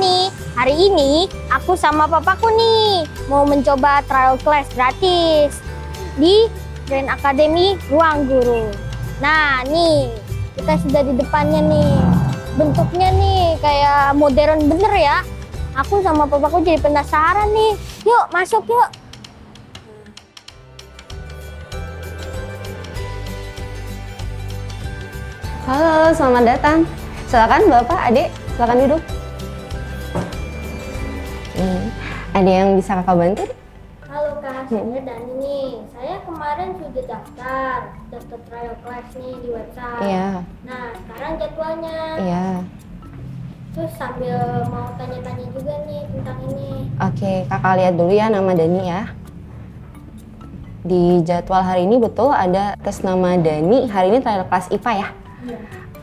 nih, hari ini aku sama papaku nih mau mencoba trial class gratis di Brain Academy Ruang Guru. Nah nih, kita sudah di depannya nih. Bentuknya nih kayak modern bener ya. Aku sama papaku jadi penasaran nih. Yuk masuk yuk. Halo, selamat datang. Silakan Bapak, Adik, silakan duduk. Ada yang bisa Kakak bantu? Halo Kak, saya Dani nih. Saya kemarin sudah daftar trial class nih di website. Iya. Nah, sekarang jadwalnya. Iya. Terus sambil mau tanya-tanya juga nih tentang ini. Oke, Kakak lihat dulu ya nama Dani ya. Di jadwal hari ini betul ada tes nama Dani. Hari ini trial class IPA ya? Iya.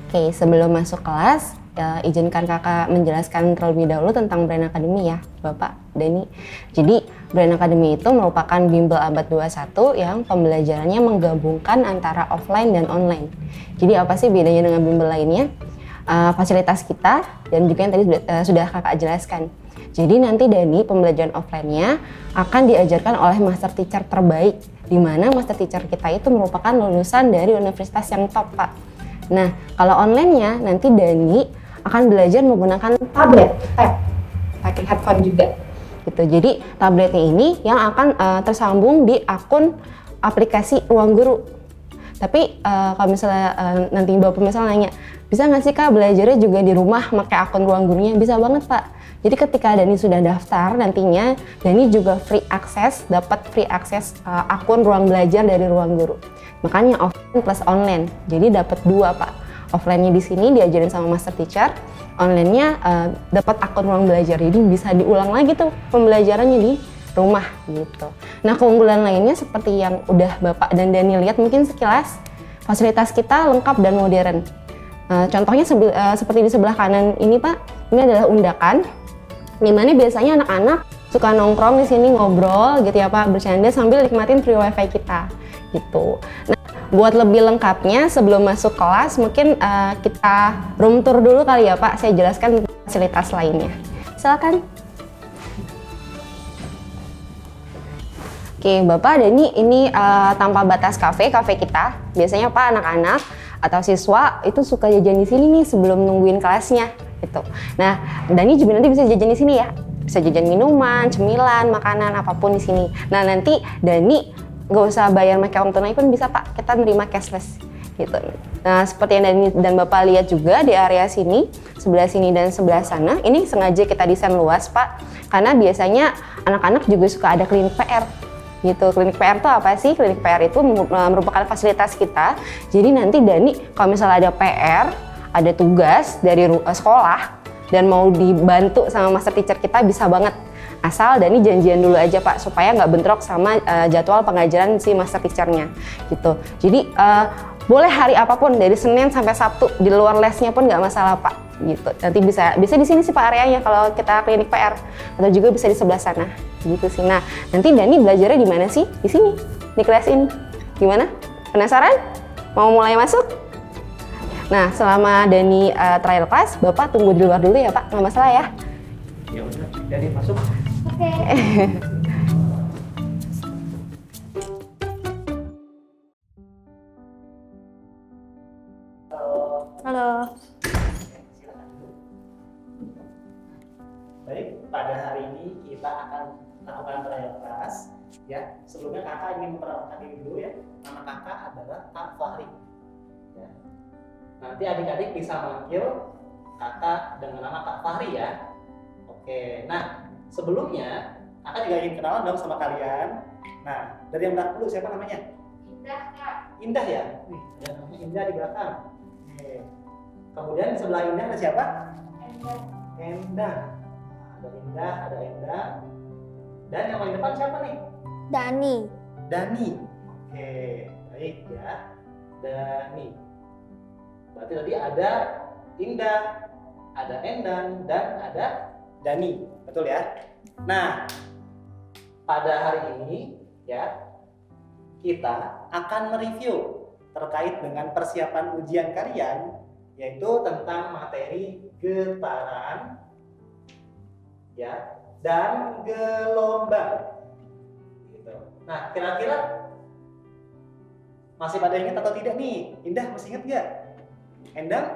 Oke, sebelum masuk kelas, izinkan Kakak menjelaskan terlebih dahulu tentang Brain Academy ya, Bapak Dani. Jadi, Brain Academy itu merupakan bimbel abad 21 yang pembelajarannya menggabungkan antara offline dan online. Jadi, apa sih bedanya dengan bimbel lainnya? Fasilitas kita dan juga yang tadi sudah Kakak jelaskan. Jadi, nanti Dani pembelajaran offline-nya akan diajarkan oleh master teacher terbaik, di mana master teacher kita itu merupakan lulusan dari universitas yang top, Pak. Nah, kalau online-nya nanti Dani akan belajar menggunakan tablet, pakai headphone juga. Gitu. Jadi tabletnya ini yang akan tersambung di akun aplikasi Ruang Guru. Tapi kalau misalnya nanti Bapak misalnya nanya, bisa nggak sih Kak belajarnya juga di rumah pakai akun Ruang Gurunya? Bisa banget Pak. Jadi ketika Dani sudah daftar nantinya Dani juga dapat free akses akun ruang belajar dari Ruang Guru. Makanya offline plus online. Jadi dapat dua Pak. Offline-nya di sini diajarin sama master teacher, online-nya dapat akun ruang belajar. Jadi bisa diulang lagi tuh pembelajarannya di rumah gitu. Nah, keunggulan lainnya seperti yang udah Bapak dan Dani lihat mungkin sekilas, fasilitas kita lengkap dan modern. Contohnya seperti di sebelah kanan ini Pak, ini adalah undakan, dimana biasanya anak-anak suka nongkrong di sini ngobrol gitu ya Pak, bercanda sambil nikmatin free wifi kita gitu. Nah, buat lebih lengkapnya sebelum masuk kelas mungkin kita room tour dulu kali ya Pak, saya jelaskan fasilitas lainnya. Silakan. Oke, Bapak Dani, ini tanpa batas kafe kita. Biasanya Pak anak-anak atau siswa itu suka jajan di sini nih sebelum nungguin kelasnya gitu. Nah, Dani juga nanti bisa jajan di sini ya. Bisa jajan minuman, cemilan, makanan apapun di sini. Nah, nanti Dani nggak usah bayar pakai uang tunai pun bisa Pak. Kita nerima cashless gitu. Nah, seperti yang Dani dan Bapak lihat juga di area sini, sebelah sini dan sebelah sana, ini sengaja kita desain luas Pak. Karena biasanya anak-anak juga suka ada klinik PR. Gitu. Klinik PR itu apa sih? Klinik PR itu merupakan fasilitas kita. Jadi nanti Dani kalau misalnya ada PR, ada tugas dari sekolah dan mau dibantu sama master teacher kita bisa banget. Asal Dani janjian dulu aja Pak supaya nggak bentrok sama jadwal pengajaran si master teachernya gitu. Jadi boleh hari apapun dari Senin sampai Sabtu di luar lesnya pun nggak masalah Pak. Gitu. Nanti bisa di sini sih Pak areanya kalau kita klinik PR atau juga bisa di sebelah sana gitu sih. Nah, nanti Dani belajarnya di mana sih? Di sini, di kelas ini. Gimana? Penasaran? Mau mulai masuk? Nah, selama Dani trial class, Bapak tunggu di luar dulu ya Pak, nggak masalah ya? Ya udah, jadi masuk. Oke. Halo. Baik, pada hari ini kita akan lakukan trial class. Ya, sebelumnya kakak ingin memperkenalkan diri dulu ya. Nama kakak adalah Kak Fahri. Ya. Nanti adik-adik bisa manggil kakak dengan nama Kak Fahri ya. Oke, nah sebelumnya kakak juga ingin kenalan dong sama kalian. Nah, dari yang belakang dulu siapa namanya? Indah Kak. Indah ya? Wih, ada namanya Indah di belakang. Oke. Kemudian di sebelah Indah ada siapa? Indah. Endah. Ada Indah, ada Endah. Dan yang paling depan siapa nih? Dani. Dani. Oke, baik ya. Dani. Berarti tadi ada Indah, ada Endan, dan ada Dani. Betul ya? Nah, pada hari ini ya, kita akan mereview terkait dengan persiapan ujian kalian, yaitu tentang materi getaran, ya, dan gelombang. Gitu. Nah, kira-kira masih pada ingat atau tidak nih? Indah masih ingat nggak? Endang,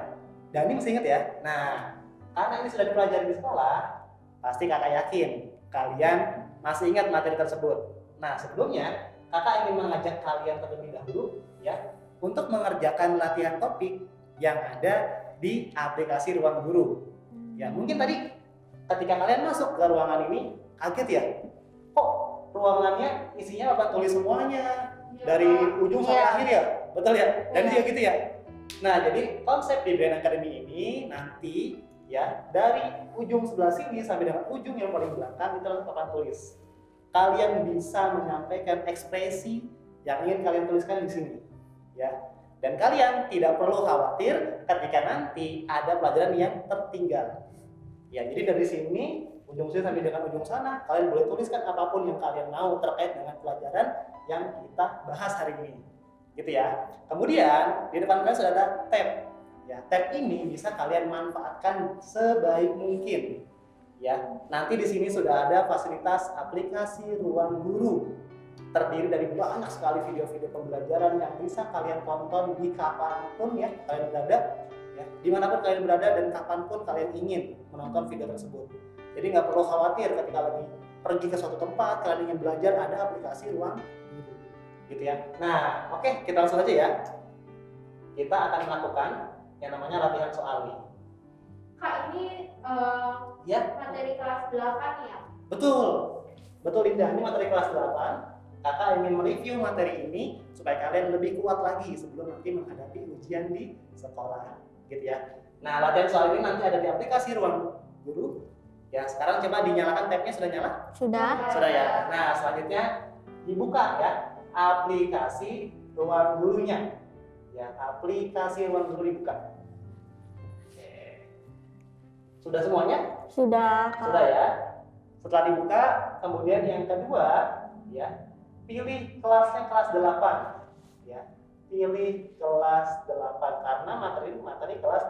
Dani masih ingat ya? Nah, karena ini sudah dipelajari di sekolah, pasti kakak yakin kalian masih ingat materi tersebut. Nah, sebelumnya kakak ingin mengajak kalian terlebih dahulu ya untuk mengerjakan latihan topik yang ada di aplikasi Ruang Guru. Ya, mungkin tadi ketika kalian masuk ke ruangan ini kaget ya, kok ruangannya isinya papan tulis semuanya dari ujung sampai akhir ya, betul ya? Dan juga gitu ya. Nah, jadi konsep di Brain Academy ini nanti ya dari ujung sebelah sini sampai dengan ujung yang paling belakang itu adalah papan tulis. Kalian bisa menyampaikan ekspresi yang ingin kalian tuliskan di sini, ya. Dan kalian tidak perlu khawatir ketika nanti ada pelajaran yang tertinggal. Ya, jadi dari sini ujung sini sampai dengan ujung sana kalian boleh tuliskan apapun yang kalian mau terkait dengan pelajaran yang kita bahas hari ini. Gitu ya. Kemudian di depan kalian sudah ada tab. Ya, tab ini bisa kalian manfaatkan sebaik mungkin. Ya, nanti di sini sudah ada fasilitas aplikasi Ruang Guru. Terdiri dari banyak sekali video-video pembelajaran yang bisa kalian tonton di kapanpun ya kalian berada, ya dimanapun kalian berada dan kapanpun kalian ingin menonton video tersebut. Jadi nggak perlu khawatir ketika lagi pergi ke suatu tempat kalian ingin belajar, ada aplikasi Ruang Guru, gitu ya. Nah, oke, kita langsung aja ya. Kita akan melakukan yang namanya latihan soal nih. Kak, ini Ya. materi kelas 8 ya? Betul, betul Indah. Ini materi kelas 8. Kakak ingin mereview materi ini supaya kalian lebih kuat lagi sebelum nanti menghadapi ujian di sekolah, gitu ya. Nah, latihan soal ini nanti ada di aplikasi Ruang Guru. Ya, sekarang coba dinyalakan tabnya, sudah nyala? Sudah. Sudah ya. Nah, selanjutnya dibuka ya aplikasi Ruang Gurunya. Ya, aplikasi Ruang Guru dibuka. Oke. Sudah semuanya? Sudah. Sudah ya. Setelah dibuka, kemudian yang kedua, ya, pilih kelasnya kelas 8. Ya. Pilih kelas 8 karena materi kelas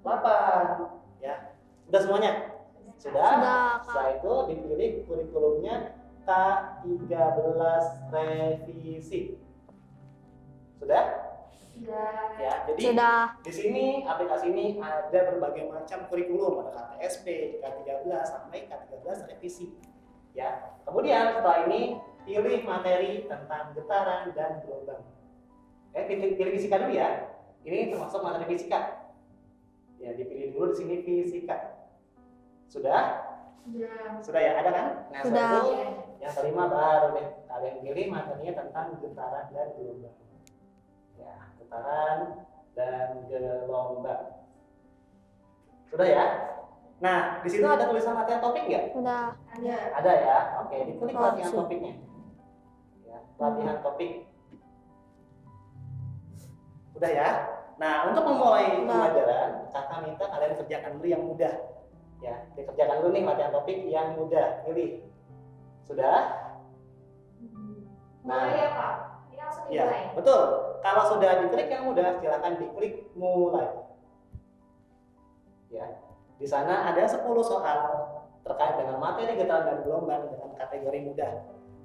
8. Ya. Sudah semuanya? Sudah. Setelah itu dipilih kurikulumnya K13 revisi. Sudah? Sudah. Ya, jadi Sudah. di sini aplikasi ini ada berbagai macam kurikulum, ada KTSP, K13 sampai K13 revisi. Ya. Kemudian setelah ini pilih materi tentang getaran dan gelombang. Pilih fisika dulu ya. Ini termasuk materi fisika. Ya, dipilih dulu di sini fisika. Sudah? Sudah. Sudah ya, ada kan? Nah, Sudah. setelah itu yang kelima baru deh kalian pilih materinya tentang getaran dan gelombang. Ya, getaran dan gelombang. Sudah ya? Nah, di situ ada tulisan latihan topik nggak? Sudah. Ada. Ada ya. Oke, diklik latihan Masuk. topiknya. Ya, latihan topik. Udah ya. Nah, untuk memulai Udah. pembelajaran, kakak minta kalian kerjakan dulu yang mudah. Ya, dikerjakan dulu nih latihan topik yang mudah. Pilih. Sudah? Mulai ya, Kak? Ini langsung dimulai. Ya, betul. Kalau sudah diklik yang mudah, silakan diklik mulai. Ya, di sana ada 10 soal terkait dengan materi getaran dan gelombang dengan kategori mudah.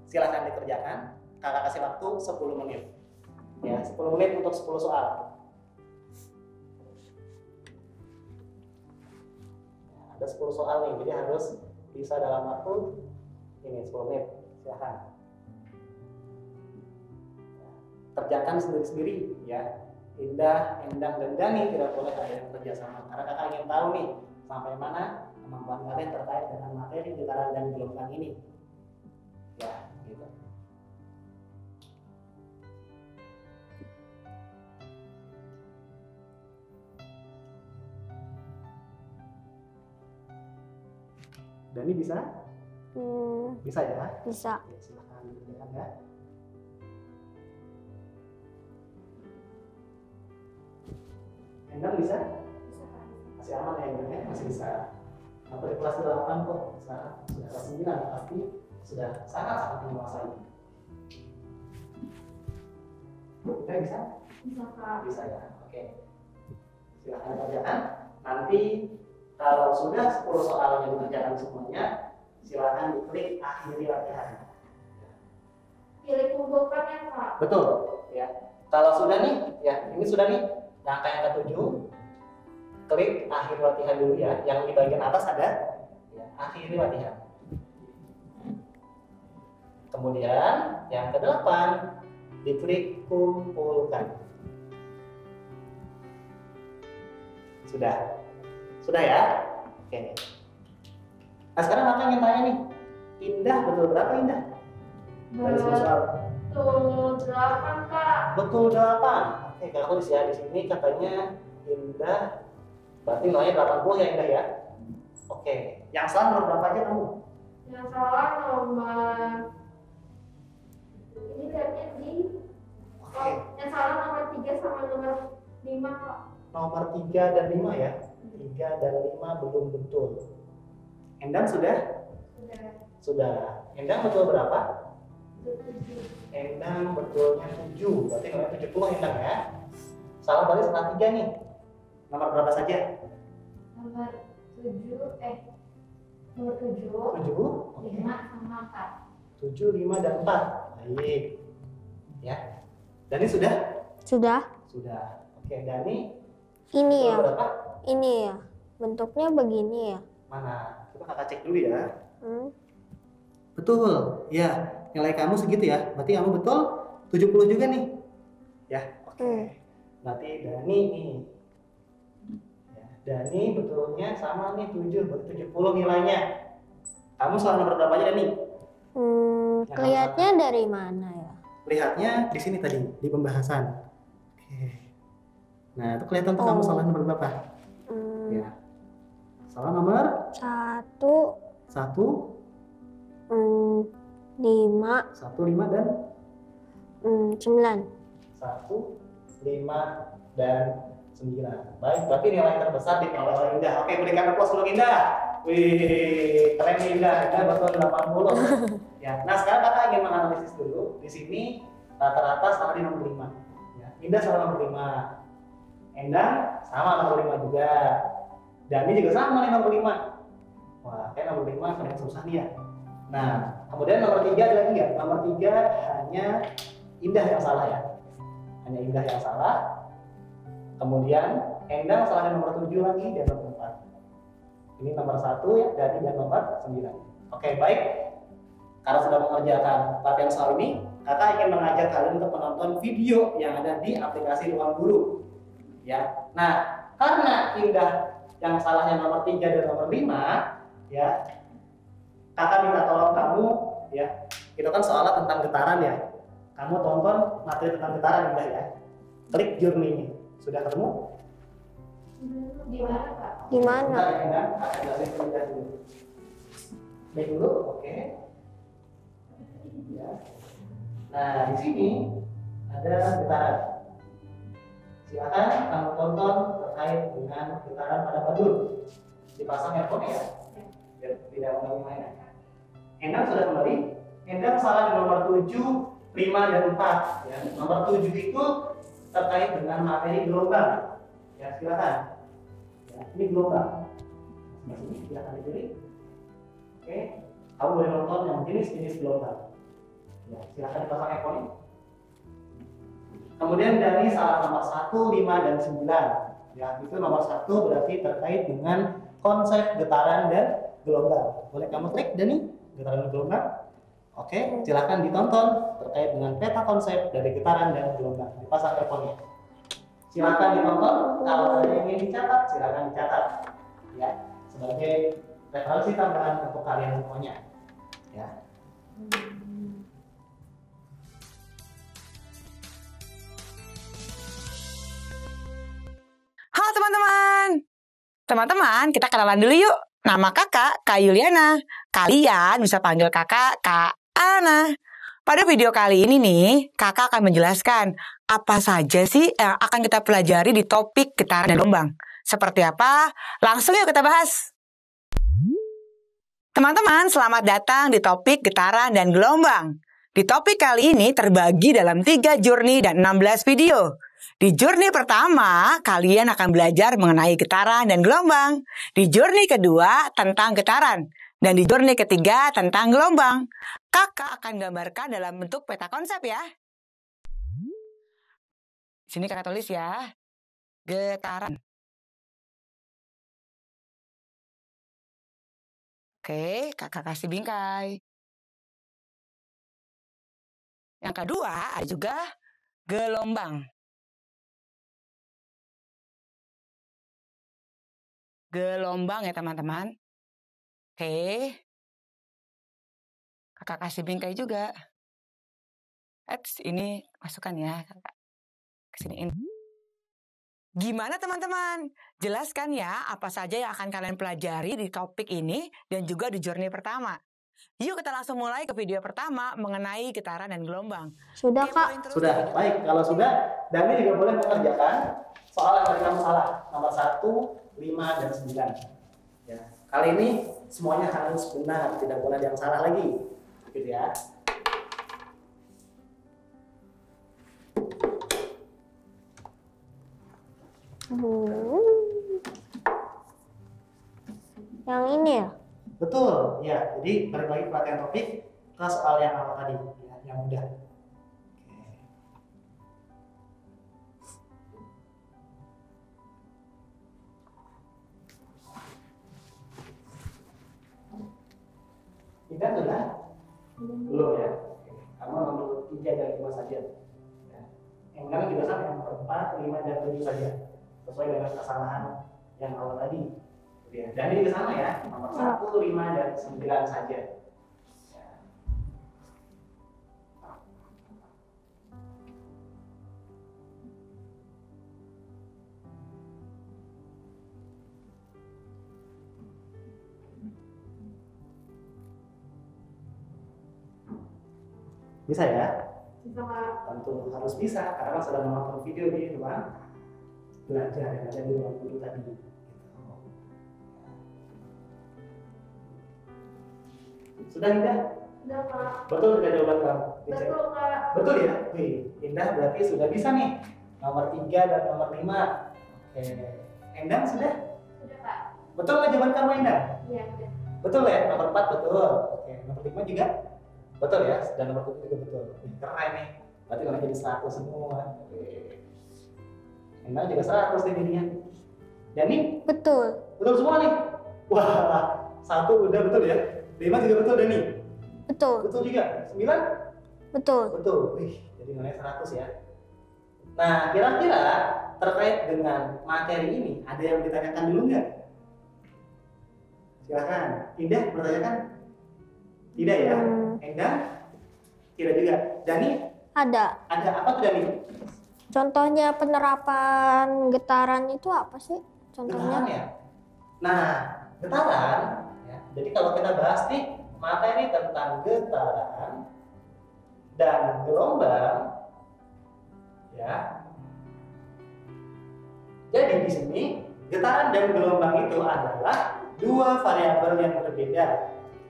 Silakan dikerjakan. Kakak kasih waktu 10 menit. Ya, 10 menit untuk 10 soal. Ya, ada 10 soal nih, jadi harus bisa dalam waktu ini 10 menit. Silakan. Kerjakan sendiri-sendiri ya. Indah, Endang, dan Dani tidak boleh ada yang kerja sama karena kakak ingin tahu nih sampai mana kemampuan kalian terkait dengan materi getaran dan gelombang ini. Ya, gitu. Dani bisa? Bisa ya? Bisa. Oke, silakan dikerjakan ya. Endang bisa? Bisa, Kak. Masih aman ya Endang ya? Masih bisa. Materi kelas 8 kok, sekarang sudah kelas 9 pasti sudah sangat-sangat menguasai. Udah bisa? Bisa, Kak. Bisa ya, oke. Silahkan kerjakan. Nanti Kalau sudah 10 soalnya dikerjakan semuanya, silakan diklik akhiri latihan. Pilih kumpulkan ya Kak. Betul, ya. Kalau sudah nih, ya ini sudah nih, angka yang ke-7, klik akhiri latihan dulu ya. Yang di bagian atas ada, ya, akhiri latihan. Kemudian yang ke-8, diklik kumpulkan. Sudah? Sudah ya? Oke. Nah sekarang aku ingin tanya nih, Indah betul berapa Indah? Dari 10 soal. Betul 8 Kak. Betul 8. Oke, kalau di sini katanya Indah, berarti nilainya 80 ya Indah ya? Oke, yang salah nomor berapa aja kamu? Yang salah nomor ini lihatnya di Oke, yang salah nomor 3 sama nomor 5 Kak. nomor 3 dan 5 ya? 3 dan 5 belum betul. Endang sudah? Sudah. Sudah. Endang betul berapa? 7. Endang betulnya 7, berarti nilainya 70 Endang ya? Salah berarti setelah 3 nih. Nomor berapa saja? Nomor 7 nomor 7 7? 5 sama 4. 7, 5, dan 4. Baik. Ya. Dani sudah? Sudah. Sudah. Oke, Dani Ini betul ya. berapa? Ini ya. Bentuknya begini ya. Mana? Coba kakak cek dulu ya. Hmm. Betul. Ya, nilai kamu segitu ya. Berarti kamu betul 70 juga nih. Ya, oke. Berarti Dani nih. Ya, Dani betulnya sama nih 7, berarti 70 nilainya. Kamu salah nomor berapa aja Dani? Kelihatannya dari mana ya? Lihatnya di sini tadi, di pembahasan. Oke. Nah, itu kelihatan tuh kamu salah nomor berapa? Ya. Salah nomor 1, 1, 5, 1, 5, dan 9. 1, 5, dan 9. Baik, berarti nilai terbesar diperoleh oleh Indah. Oke, berikan aplaus untuk Indah. Wih, keren nih Indah. Indah betul 80. Ya, nah sekarang kakak ingin menganalisis dulu. Di sini rata-rata salah di nomor 5. Ya, Indah salah nomor 5. Endang sama nomor 5 juga. Dani juga sama nih nomor 5. Wah, kayak nomor 5 kalian susah nih ya. Nah, kemudian nomor 3 ada lagi nggak? Nomor 3 hanya Indah yang salah ya. Hanya Indah yang salah. Kemudian Endang salahnya nomor 7 lagi dan nomor 4. Ini nomor 1 ya, Dani dan nomor 9. Oke, baik. Karena sudah mengerjakan latihan soal ini, kakak ingin mengajak kalian untuk menonton video yang ada di aplikasi Ruang Guru. Ya. Nah, karena Indah yang salahnya nomor 3 dan nomor 5, ya. Kakak minta tolong kamu, ya. Itu kan soalnya tentang getaran ya. Kamu tonton materi tentang getaran Indah ya. Klik journey-nya. Sudah ketemu? Di mana Kak? Di mana? Bentar ya, Indah. Kakak jelasin ke Indah dulu. Baik dulu, oke. Ya. Nah, di sini ada getaran. Silakan kamu tonton terkait dengan getaran pada badut. Dipasang earphone ya, biar tidak mengganggu mainan. Endang sudah kembali. Endang salah di nomor 7, 5, dan 4. Ya. Nomor 7 itu terkait dengan materi gelombang. Ya, silakan. Ya, ini gelombang. Nah, sini silakan dipilih. Oke, kamu boleh nonton yang jenis-jenis gelombang. Ya, silakan dipasang earphone. Kemudian dari salah nomor 1, 5, dan 9. Ya, itu nomor 1 berarti terkait dengan konsep getaran dan gelombang. Boleh kamu klik Dani, getaran dan gelombang? Oke, silakan ditonton terkait dengan peta konsep dari getaran dan gelombang. Dipasang earphone-nya. Silakan ditonton. Kalau ada yang ingin dicatat, silakan dicatat. Ya, sebagai referensi tambahan untuk kalian semuanya. Ya. Halo teman-teman. Teman-teman, kita kenalan dulu yuk. Nama kakak, Kak Yuliana. Kalian bisa panggil kakak, Kak Ana. Pada video kali ini nih, kakak akan menjelaskan apa saja sih yang akan kita pelajari di topik getaran dan gelombang. Seperti apa? Langsung yuk kita bahas. Teman-teman, selamat datang di topik getaran dan gelombang. Di topik kali ini terbagi dalam 3 journey dan 16 video. Di journey pertama, kalian akan belajar mengenai getaran dan gelombang. Di journey kedua, tentang getaran. Dan di journey ketiga, tentang gelombang. Kakak akan gambarkan dalam bentuk peta konsep ya. Sini kakak tulis ya. Getaran. Oke, kakak kasih bingkai. Yang kedua ada juga gelombang. Gelombang ya teman-teman. Oke. Kakak kasih bingkai juga. Ini masukkan ya kakak. Kesiniin. Gimana teman-teman? Jelaskan ya apa saja yang akan kalian pelajari di topik ini dan juga di journey pertama. Yuk kita langsung mulai ke video pertama mengenai getaran dan gelombang. Sudah, Kak. Sudah, baik. Kalau sudah, Dani juga boleh mengerjakan soal yang tadi kamu salah. Nomor 1, 5, dan 9. Ya. Kali ini semuanya harus benar, tidak boleh ada yang salah lagi. Gitu ya. Yang ini ya? Betul, ya. Jadi balik lagi pelatihan topik ke soal yang awal tadi, ya, yang mudah. Tidak sudah? Belum ya? Kamu nomor 3 dan 5 saja. Ya. Yang benar juga sama, yang nomor 4, 5, dan 7 saja. Sesuai dengan kesalahan yang awal tadi. Ya. Dan ini ke sana ya, nomor 1, 5, dan 9 saja. Ya. Bisa ya? Bisa, Kak. Tentu harus bisa, karena kan sudah menonton video di ruang belajar yang ada di ruang guru tadi. Sudah Indah? Sudah, Kak. Betul tidak jawaban kamu? Dicek. Betul, Kak. Betul ya? Wih, Indah berarti sudah bisa nih. Nomor 3 dan nomor 5. Oke. Endang sudah? Sudah, Kak. Betul nggak jawaban kamu Endang? Iya, sudah. Betul ya? Nomor 4 betul. Oke, nomor 5 juga? Betul ya? Dan nomor 7 juga betul. Wih, keren nih. Berarti kalau jadi 100 semua. Oke. Endang juga 100 nih jadinya. Dani? Betul. Betul semua nih? Wah, 1 udah betul ya? 5 juga betul Dani? Betul. Betul juga? 9? Betul. Betul. Wih, jadi nilai 100 ya. Nah, kira-kira terkait dengan materi ini ada yang ditanyakan dulu nggak? Silakan. Indah bertanyakan? Tidak ya? Endah? Tidak juga. Dani? Ada. Ada apa tuh Dani? Contohnya penerapan getaran itu apa sih? Getaran Contohnya? ya? Nah, getaran ya. Jadi kalau kita bahas nih materi tentang getaran dan gelombang ya. Jadi di sini getaran dan gelombang itu adalah 2 variabel yang berbeda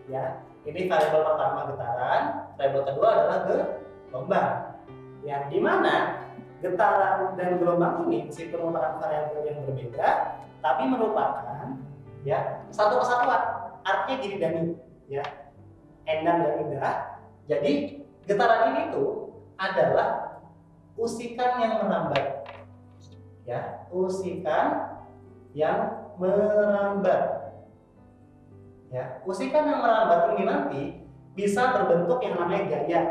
ya. Ini variabel pertama getaran, variabel kedua adalah gelombang. Ya, di mana getaran dan gelombang ini meskipun merupakan variabel yang berbeda, tapi merupakan ya satu kesatuan. Artinya gini Dani, ya, Endang dan Indah. Jadi getaran ini tuh adalah usikan yang merambat, ya, usikan yang merambat. Ya, usikan yang merambat ini nanti bisa terbentuk yang namanya gaya,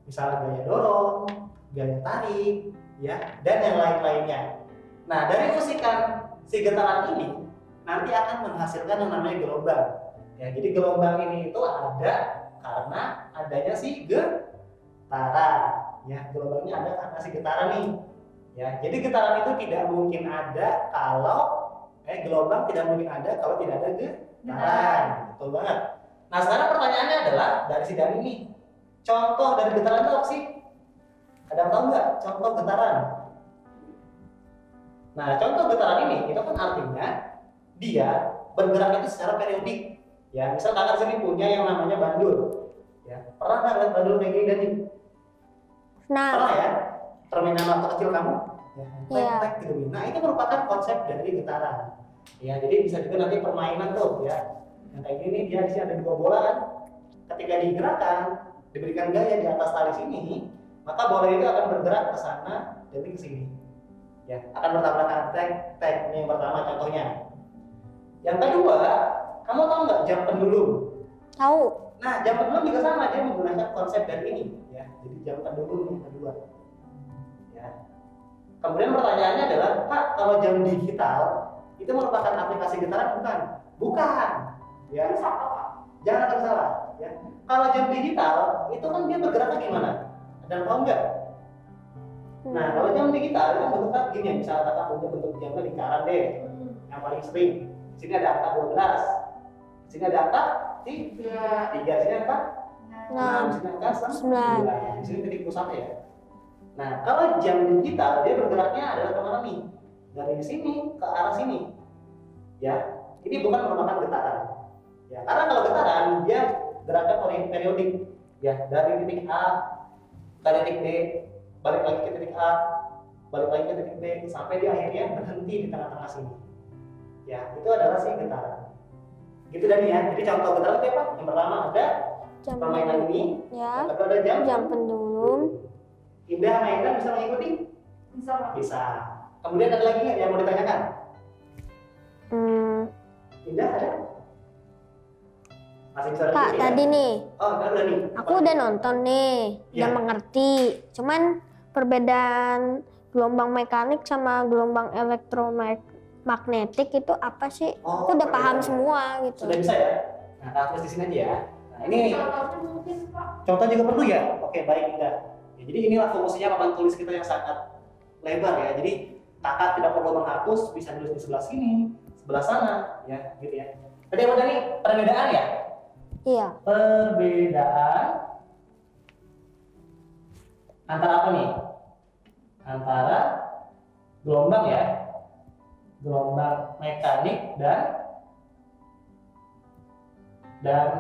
misalnya gaya dorong, gaya tarik, ya, dan yang lain-lainnya. Nah, dari usikan si getaran ini nanti akan menghasilkan yang namanya gelombang. Ya, jadi gelombang ini itu ada karena adanya si getaran. Ya, gelombangnya ada karena si getaran nih. Ya, jadi getaran itu tidak mungkin ada kalau gelombang tidak mungkin ada kalau tidak ada getaran. Betul banget. Nah, sekarang pertanyaannya adalah dari si Dani ini, contoh dari getaran itu apa sih? Ada yang tahu nggak contoh getaran? Nah, contoh getaran ini itu kan artinya dia bergerak itu secara periodik. Ya, misal kakak sini punya yang namanya bandul. Ya, Pernah nggak lihat bandul kayak gini Dani? Nah, Pernah ya? Permainan waktu kecil kamu? Iya. Tek gitu. Nah itu merupakan konsep dari getaran. Ya, jadi bisa juga nanti permainan tuh ya. Yang kayak gini dia di sini ada 2 bola kan. Ketika digerakkan, diberikan gaya di atas tali sini, maka bola itu akan bergerak ke sana dan ke sini. Ya, akan bertabrakan tek ini yang pertama contohnya. Yang kedua, kamu tahu nggak jam pendulum? tahu. Nah, jam pendulum juga sama, dia menggunakan konsep dari ini, ya. Jadi jam pendulum yang kedua. Ya. Kemudian pertanyaannya adalah, Pak, kalau jam digital itu merupakan aplikasi getaran bukan? Bukan. Ya. Terus apa, Pak? Jangan ada salah, ya. Kalau jam digital itu kan dia bergeraknya gimana? Ada yang tahu nggak? Nah, kalau jam digital itu bentuknya begini, misalnya kakak punya bentuk jamnya lingkaran deh, yang paling sering. Di sini ada angka 12, di sini ada angka 3, di sini angka 6, di sini angka 9, di sini titik pusatnya ya. Nah, kalau jam digital dia bergeraknya adalah kemana nih? Dari sini ke arah sini. Ya, ini bukan merupakan getaran. Ya, karena kalau getaran dia geraknya periodik. Ya, dari titik A ke titik B, balik lagi ke titik A, balik lagi ke titik B, sampai dia akhirnya berhenti di tengah-tengah sini. Ya, itu adalah si getaran. Gitu Dani ya. Jadi contoh getaran itu apa? Yang pertama ada Jam permainan ini, ya, yang kedua ada jam pendulum. Indah sama Indah bisa mengikuti? Bisa, Pak. Bisa. Kemudian ada lagi nggak yang mau ditanyakan? Hmm, Indah ada? Masih bisa Kak, mengikuti ya? tadi nih, Oh, udah nih. aku udah nonton nih, udah Iya. mengerti. Cuman perbedaan gelombang mekanik sama gelombang elektromagnetik itu apa sih? Oh, Aku udah paham perbedaan. semua gitu. Sudah bisa ya? Nah, kita tulis di sini aja ya. Nah, ini Contohnya mungkin, Pak. contoh juga perlu ya? Oke, baik Indah. Ya, jadi inilah fungsinya papan tulis kita yang sangat lebar ya. Jadi kakak tidak perlu menghapus, bisa tulis di sebelah sini, sebelah sana, ya, gitu ya. Tadi apa nih? Perbedaan ya? Iya, Perbedaan antara apa nih? Antara gelombang ya, gelombang mekanik dan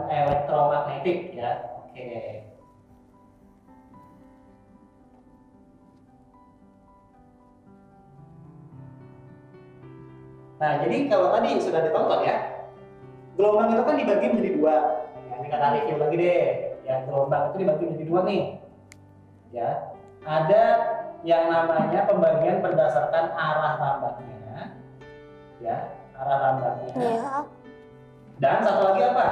elektromagnetik ya. Oke. Nah, jadi kalau tadi sudah ditonton ya, gelombang itu kan dibagi menjadi 2. Ya, ini kata review lagi deh. Ya, gelombang itu dibagi menjadi 2 nih. Ya, ada yang namanya pembagian berdasarkan arah rambatnya. Ya, arah rambatnya. iya. Dan satu lagi apa?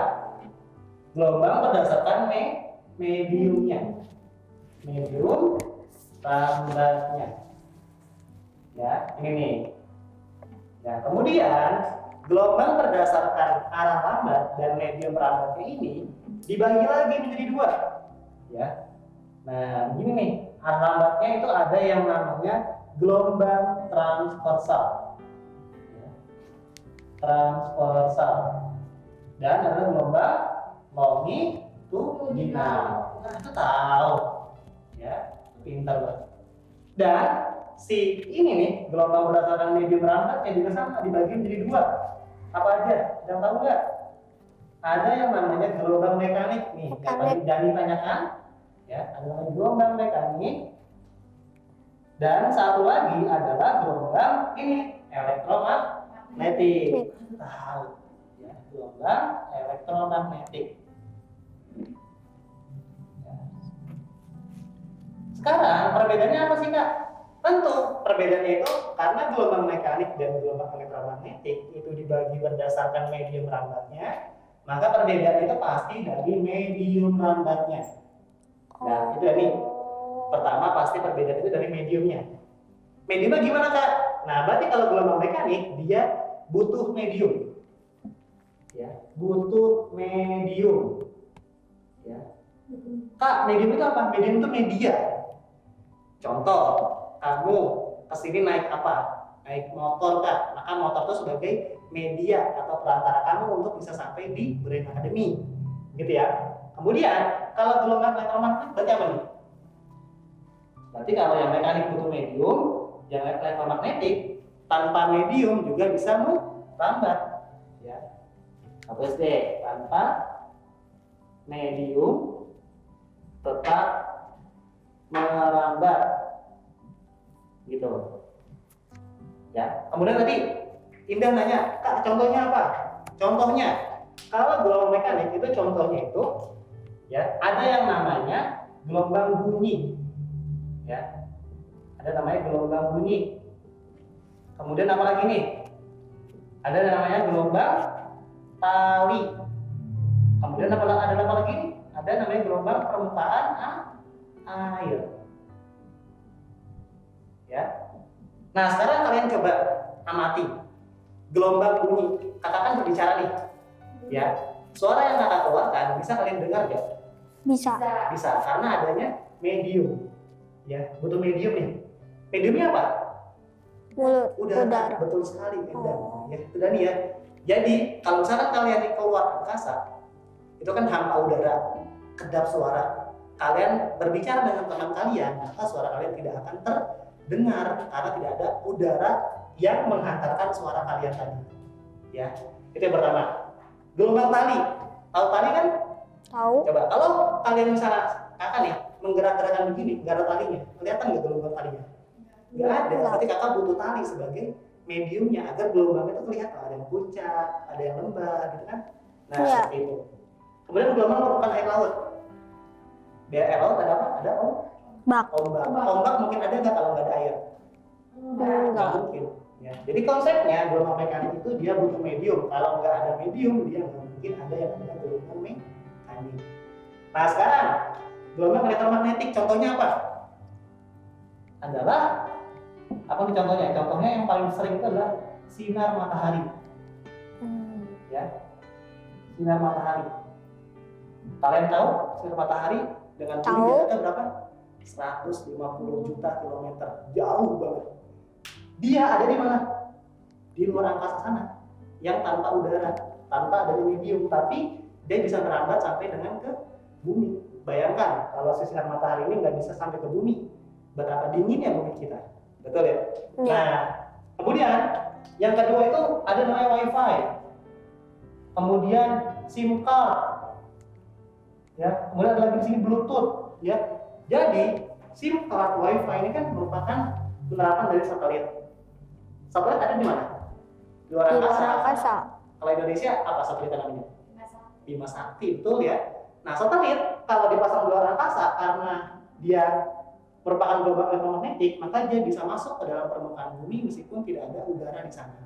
Gelombang berdasarkan mediumnya. Medium rambatnya. Ya, ini nih. Ya, kemudian gelombang berdasarkan arah rambat dan medium rambatnya ini dibagi lagi menjadi 2. Ya. Nah, gini nih, arah rambatnya itu ada yang namanya gelombang transversal. Ya. Transversal. Dan ada gelombang longitudinal. Nah, itu tahu. Ya, pintar banget. Dan si ini nih, gelombang berdasarkan medium rambatnya juga sama, dibagi menjadi 2. Apa aja? Yang tahu nggak? Ada yang namanya gelombang mekanik nih, yang tadi Dani tanyakan. Ya, ada namanya gelombang mekanik. Dan satu lagi adalah gelombang ini, elektromagnetik. Tahu. Ya, gelombang elektromagnetik. Ya. Sekarang perbedaannya apa sih Kak? Tentu perbedaannya itu karena gelombang mekanik dan gelombang elektromagnetik itu dibagi berdasarkan medium rambatnya, maka perbedaan itu pasti dari medium rambatnya. Nah, itu nih. Pertama pasti perbedaan itu dari mediumnya. Mediumnya gimana Kak? Nah, berarti kalau gelombang mekanik dia butuh medium. Ya, butuh medium. Ya. Kak, medium itu apa? Medium itu media. Contoh, kamu kesini naik apa? Naik motor Kak. Maka motor itu sebagai media atau perantara kamu untuk bisa sampai di Brain Academy. Gitu ya. Kemudian, kalau gelombang elektromagnetik berarti apa nih? Berarti kalau yang mekanik butuh medium, yang elektromagnetik tanpa medium juga bisa merambat. Ya. Hapus deh, tanpa medium tetap merambat gitu ya. Kemudian tadi Indah nanya, Kak, contohnya apa? Contohnya kalau gelombang mekanik itu contohnya itu ya ada yang namanya gelombang bunyi ya, ada namanya gelombang bunyi. Kemudian apa lagi nih? Ada yang namanya gelombang tali. Kemudian ada apa lagi nih? Ada namanya gelombang permukaan air. Ya. Nah, sekarang kalian coba amati gelombang bunyi. Kakak kan berbicara nih. Ya. Suara yang kakak keluarkan bisa kalian dengar nggak? Bisa. Bisa, karena adanya medium. Ya, butuh medium nih. Mediumnya apa? Mulut, Udara. Betul sekali, Endah. Ya, udah nih ya. Jadi, kalau misalkan kalian di keluar angkasa, itu kan hampa udara, kedap suara. Kalian berbicara dengan teman kalian, maka suara kalian tidak akan terdengar karena tidak ada udara yang menghantarkan suara kalian tadi. Ya, itu yang pertama. Gelombang tali. Tahu tali kan? Tahu. Coba kalau kalian misalnya kakak nih menggerak-gerakan begini, nggak ada talinya, kelihatan nggak gelombang talinya? Nggak ada. Berarti kakak butuh tali sebagai mediumnya agar gelombangnya itu kelihatan. Ada yang puncak, ada yang lembah, gitu kan? Nah, Iya. seperti itu. Kemudian gelombang merupakan air laut. Biar air laut ada apa? Ada Bak. ombak. Ombak mungkin ada nggak kalau nggak ada air? Nggak Enggak. mungkin. Ya. Jadi konsepnya gelombang mekanik itu dia butuh medium. Kalau nggak ada medium, dia nggak mungkin ada yang namanya gelombang mekanik. Nah, sekarang gelombang elektromagnetik contohnya apa? Adalah apa nih contohnya? Contohnya yang paling sering itu adalah sinar matahari. Ya, sinar matahari. Kalian tahu sinar matahari dengan bumi Tahu. jaraknya berapa? 150 juta kilometer, jauh banget. Dia ada di mana? Di luar angkasa sana, yang tanpa udara, tanpa ada medium, tapi dia bisa merambat sampai dengan ke bumi. Bayangkan kalau sinar matahari ini nggak bisa sampai ke bumi, betapa dinginnya bumi kita, betul ya? Iya. Nah, kemudian yang kedua itu ada namanya WiFi, kemudian SIM card, ya, kemudian ada lagi di sini Bluetooth, ya. Jadi SIM card WiFi ini kan merupakan penerapan dari satelit. Satelit ada di mana? Di luar Di luar angkasa. angkasa. Kalau Indonesia apa satelitnya namanya? Bima Sakti, betul ya. Nah, satelit kalau dipasang di luar angkasa karena dia merupakan gelombang elektromagnetik, maka dia bisa masuk ke dalam permukaan bumi meskipun tidak ada udara di sana.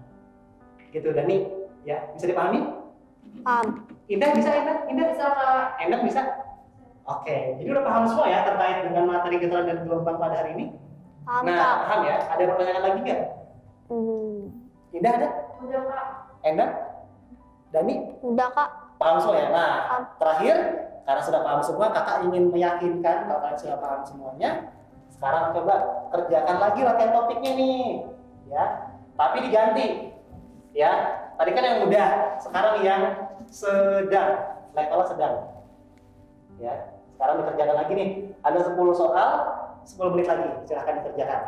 Gitu, Dani, ya, bisa dipahami? Paham. Indah bisa, Indah Bisa Kak. Indah bisa. Oke, jadi udah paham semua ya terkait dengan materi getaran dan gelombang pada hari ini. Paham, Nah, Kak. paham ya? Ada pertanyaan lagi nggak? Indah ada? Udah Kak. Indah? Dani? Udah, Kak. Paham semua ya? Nah, Paham. terakhir, karena sudah paham semua, kakak ingin meyakinkan kalau kalian sudah paham semuanya. Sekarang coba kerjakan lagi latihan topiknya nih, ya. Tapi diganti, ya. Tadi kan yang mudah, sekarang yang sedang, levelnya sedang, ya. Sekarang dikerjakan lagi nih. Ada 10 soal, 10 menit lagi, silahkan dikerjakan,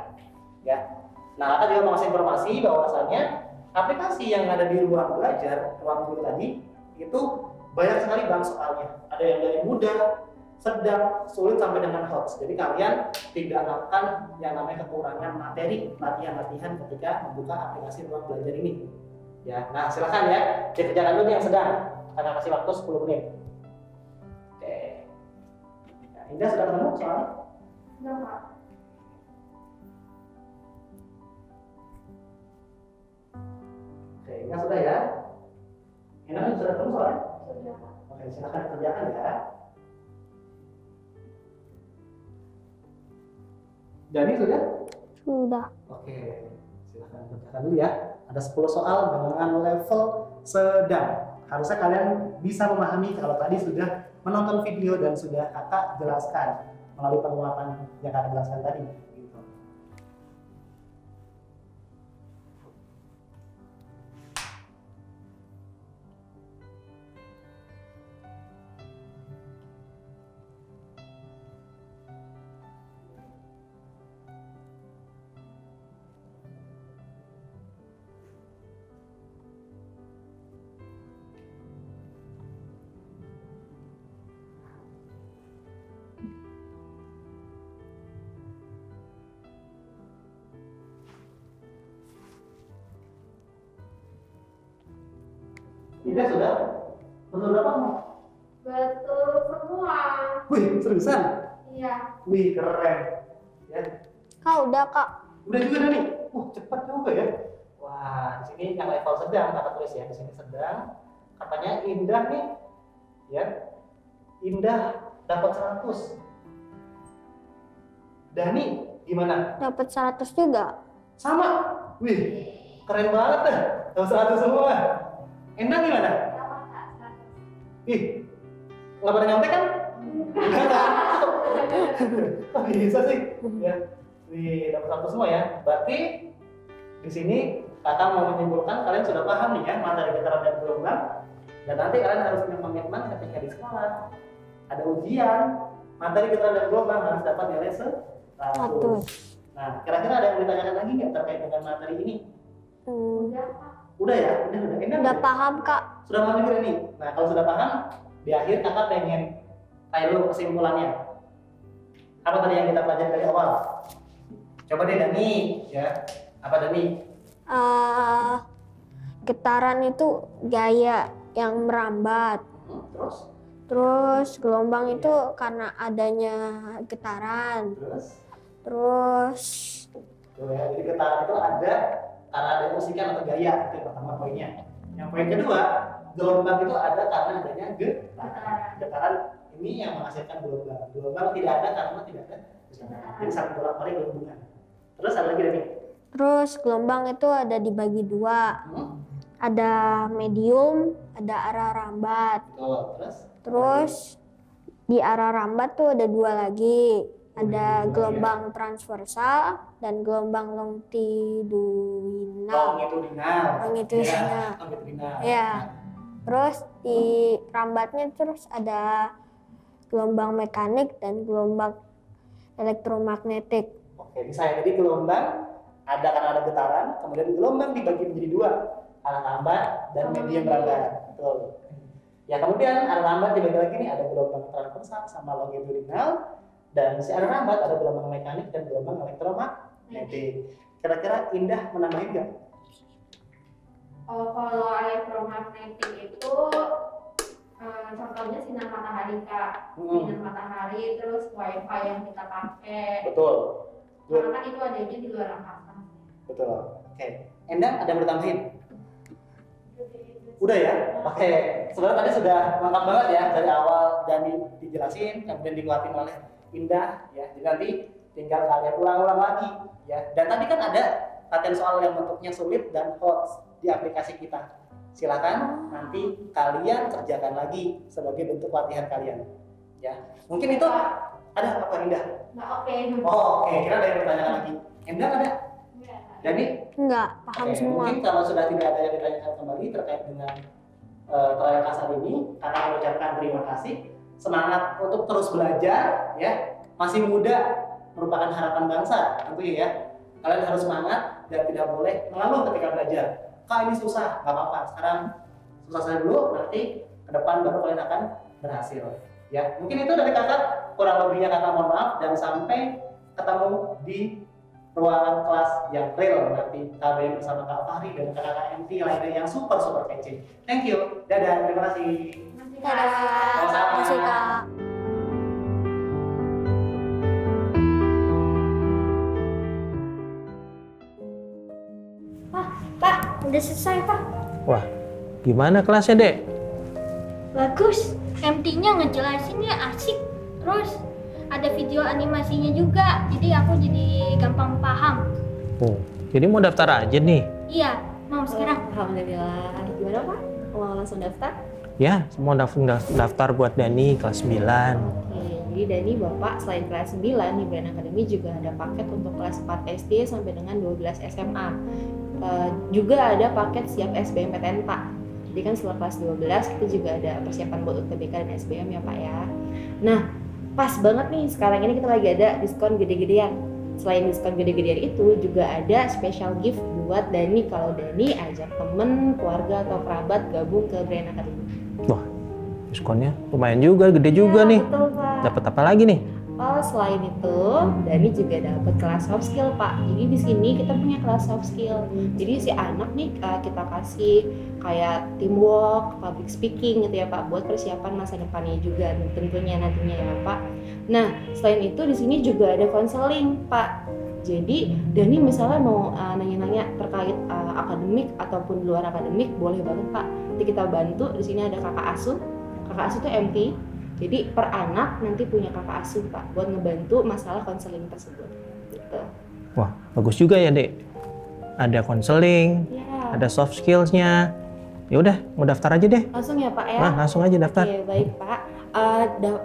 ya. Nah, kakak juga mau ngasih informasi bahwasannya aplikasi yang ada di ruang belajar, ruang guru tadi, itu banyak sekali bank soalnya. Ada yang dari mudah, sedang, sulit sampai dengan hots. Jadi kalian tidak akan yang namanya kekurangan materi latihan-latihan ketika membuka aplikasi ruang belajar ini. Ya, nah silakan ya dikerjakan dulu yang sedang. Karena kasih waktu 10 menit. Oke. Nah, Indah sudah ketemu soalnya? Udah Kak. Oke, Indah sudah ya. Indah sudah ketemu soalnya? Sudah Kak. Oke, silakan kerjakan ya. Jadi sudah? Sudah. Oke, silakan kerjakan dulu ya. Ada 10 soal dengan level sedang. Harusnya kalian bisa memahami kalau tadi sudah menonton video dan sudah kakak jelaskan melalui penguatan yang kakak jelaskan tadi. Gitu. Indah sudah? Betul berapa? Betul semua. Wih, seriusan? Iya. Wih, keren. Ya. Kak, udah Kak. Udah juga nih. Cepat juga ya. Wah, di sini yang level sedang kakak tulis ya. Di sini sedang. Katanya Indah nih. Ya. Indah dapat 100. Dani gimana? Dapat 100 juga. Sama. Wih, keren banget dah. Dapat 100 semua. Endang gimana? Sama Kak, 100. Ih, nggak pada nyontek kan? Enggak kan? Kok bisa sih? Ya. Wih, dapat 100 semua ya. Berarti di sini kakak mau menyimpulkan kalian sudah paham nih ya materi getaran dan gelombang. Dan nanti kalian harus punya komitmen ketika di sekolah ada ujian materi getaran dan gelombang harus dapat nilai 100. Nah, kira-kira ada yang ditanyakan lagi nggak terkait dengan materi ini? Udah Kak. Udah ya? Udah. Enak Udah ya? paham Kak. Sudah paham juga nih? Nah, kalau sudah paham, di akhir kakak pengen tanya dulu kesimpulannya. Apa tadi yang kita pelajari dari awal? Coba deh Dani, ya. Apa Dani? Getaran itu gaya yang merambat. Terus? Terus gelombang itu karena adanya getaran. Terus Tuh ya, jadi getaran itu ada karena ada musikan atau gaya, itu yang pertama poinnya. Yang poin kedua, gelombang itu ada karena adanya getaran. Getaran ini yang menghasilkan gelombang. Gelombang tidak ada karena tidak ada getaran. Jadi saling bolak-balik berhubungan. Terus ada lagi Dani? Terus gelombang itu ada dibagi dua. Ada medium, ada arah rambat. Terus? Terus di arah rambat tuh ada dua lagi. Ada gelombang transversal dan gelombang longitudinal. Longitudinal. Ya. Terus di rambatnya terus ada gelombang mekanik dan gelombang elektromagnetik. Oke, bisa ya. Jadi gelombang ada karena ada getaran, kemudian gelombang dibagi menjadi dua, arah lambat dan medium rambat. Betul. Ya, kemudian arah lambat dibagi lagi nih, ada gelombang transversal sama longitudinal, dan si arah lambat ada gelombang mekanik dan gelombang elektromagnetik. Kira-kira Indah menambahin nggak? Kalau elektromagnetik itu contohnya sinar matahari Kak. Sinar matahari, terus wifi yang kita pakai. Betul. Karena kan itu adanya di luar angkasa. Betul. Oke. Endang ada yang mau ditambahin? Udah ya? Oke. Sebenarnya tadi sudah lengkap banget ya dari awal dan dijelasin, kemudian dikuatin oleh Indah ya. Jadi nanti tinggal kalian ulang-ulang lagi ya. Dan tadi kan ada latihan soal yang bentuknya sulit dan hot di aplikasi kita. Silakan nanti kalian kerjakan lagi sebagai bentuk latihan kalian. Ya. Mungkin itu ada apa Indah? Nah, oke. Oh, oke. Kira ada yang bertanya lagi. Endang ada? Jadi Enggak, paham semua. mungkin kalau sudah tidak ada yang ditanyakan kembali terkait dengan trial kasar ini, kakak mengucapkan terima kasih. Semangat untuk terus belajar ya. Masih muda merupakan harapan bangsa tentunya ya. Kalian harus semangat dan tidak boleh mengeluh ketika belajar. Kak ini susah, nggak apa-apa. Sekarang susah saja dulu, nanti ke depan baru kalian akan berhasil. Ya, mungkin itu dari kakak. Kurang lebihnya kakak mohon maaf dan sampai ketemu di ruangan kelas yang real nanti KBM bersama Kak Fahri dan kakak MT lainnya yang super kece. Thank you. Dadah, terima kasih. Dadah. Sama-sama. Makasih Kak. Pak, udah selesai Pak. Wah, gimana kelasnya, Dek? Bagus. MT-nya ngejelasinnya asik. Terus ada video animasinya juga. Jadi aku jadi gampang paham. Oh, jadi mau daftar aja nih? Iya, mau sekarang. Alhamdulillah. Gimana Pak? Mau langsung daftar? Ya, mau daftar buat Dani kelas 9. Oke, jadi Dani Bapak selain kelas 9 di Brand Academy juga ada paket untuk kelas 4 SD sampai dengan 12 SMA. Juga ada paket siap SBMPTN Pak. Jadi kan setelah kelas 12 kita juga ada persiapan buat UTBK dan SBM ya Pak ya. Nah, pas banget nih sekarang ini kita lagi ada diskon gede-gedean. Selain diskon gede-gedean itu juga ada special gift buat Dani kalau Dani ajak temen, keluarga atau kerabat gabung ke Brand Academy. Wah, diskonnya lumayan juga, gede juga nih. Betul Pak. Dapat apa lagi nih? Selain itu, Dani juga dapat kelas soft skill, Pak. Jadi di sini kita punya kelas soft skill. Jadi si anak nih kita kasih kayak teamwork, public speaking gitu ya, Pak, buat persiapan masa depannya juga tentunya nantinya ya, Pak. Nah, selain itu di sini juga ada konseling, Pak. Jadi Dani misalnya mau nanya-nanya terkait akademik ataupun luar akademik, boleh banget, Pak. Nanti kita bantu. Di sini ada kakak asuh. Kakak asuh itu MT. Jadi per anak nanti punya kakak asuh, Pak, buat ngebantu masalah konseling tersebut. Gitu. Wah, bagus juga ya, Dek. Ada konseling, Ya. ada soft skills-nya. Ya udah, mau daftar aja deh. Langsung ya, Pak ya. Nah, langsung aja daftar. Oke, baik, Pak.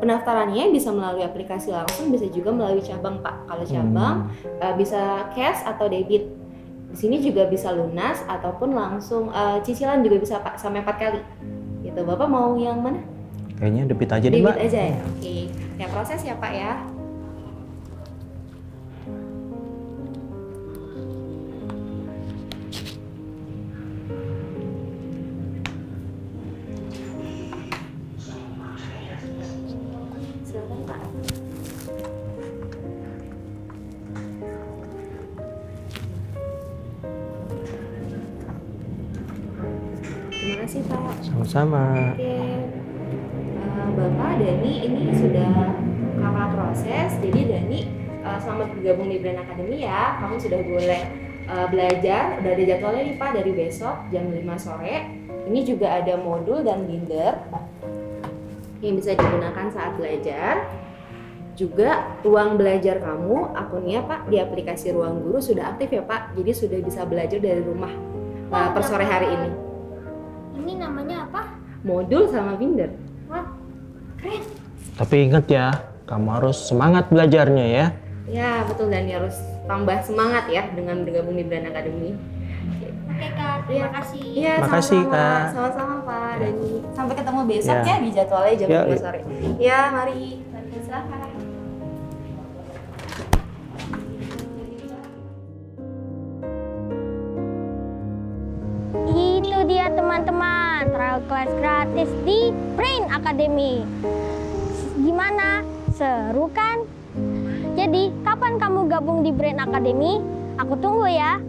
Pendaftarannya bisa melalui aplikasi langsung, bisa juga melalui cabang, Pak. Kalau cabang bisa cash atau debit. Di sini juga bisa lunas ataupun langsung cicilan juga bisa, Pak, sampai 4 kali. Gitu. Bapak mau yang mana? Kayaknya debit aja deh, Mbak. Debit aja ya. Oke. Ya proses ya, Pak ya. Silakan, Pak. Terima kasih, Pak. Sama-sama. Oke, Bapak Dani ini sudah kakak proses, jadi Dani selamat bergabung di Brain Academy ya. Kamu sudah boleh belajar, udah ada jadwalnya nih, Pak, dari besok jam 5 sore. Ini juga ada modul dan binder yang bisa digunakan saat belajar. Juga ruang belajar kamu, akunnya, Pak, di aplikasi Ruang Guru sudah aktif ya, Pak. Jadi sudah bisa belajar dari rumah per sore hari ini. Ini namanya apa? Modul sama binder. Wah, keren. Tapi ingat ya, kamu harus semangat belajarnya ya. Ya betul, dan harus tambah semangat ya dengan bergabung di Brain Academy. Oke, Kak. Terima kasih. Iya, Makasih, sama-sama. Kak. Sama-sama, Pak Dani. Sampai ketemu besok Ya. ya di jadwalnya jam Ya, 5 sore. Ya, mari. Silakan. Itu dia teman-teman, trial class gratis di Brain Academy. Gimana? Seru kan? Jadi, kapan kamu gabung di Brain Academy? Aku tunggu ya.